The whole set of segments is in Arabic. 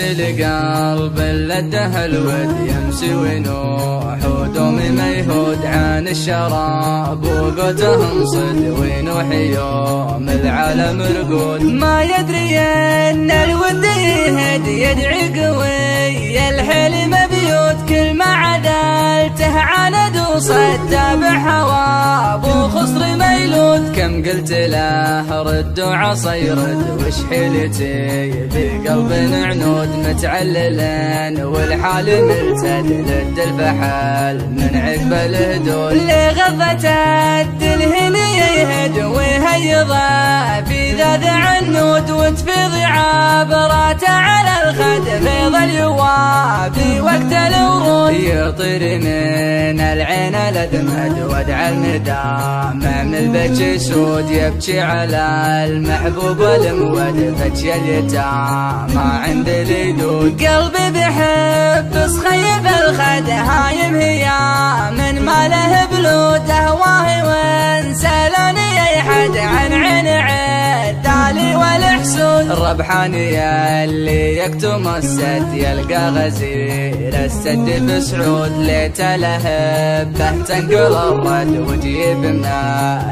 عازل قلب لده الود يمسي ونوح ودومي ما يهود عن الشراب وقوتهم صد ونوح يوم العالم رقود ما يدري ان الود يهد يدعي قوي الحلم بيوت كل ما عدلته عند وصد بحواب وخصر ميلود كم قلت له رد وعصا يرد وش حيلتي بقلب عنود متعللين والحال ملتد لد الفحل من عقب الهدود لغضة الدلهن يهد ويهيضه في ذا عنود وتفيض عبراته على الخد فيض اليوابي وقت الورود يطير من العين لدمد ودع المدام من البكي سود يبكي على المحبوب والمود بكي اليتام ما عند اليدود قلبي بحب صخيب الخد هايم هي من ما له بلود اهواه وانسى لاني يحد عن عين عدالي والحسود الربحاني اللي يكتم السد يلقى غزير السد بسعود ليت لهبه تنقل الرد وجيب من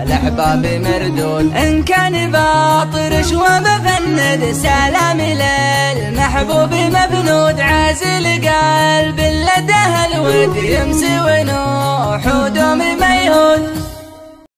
الاحباب مردود ان كان باطرش ومفند سلامي للمحبوب مبنود عازل قلب لده الود يمسي ونوح ودومي ما يهود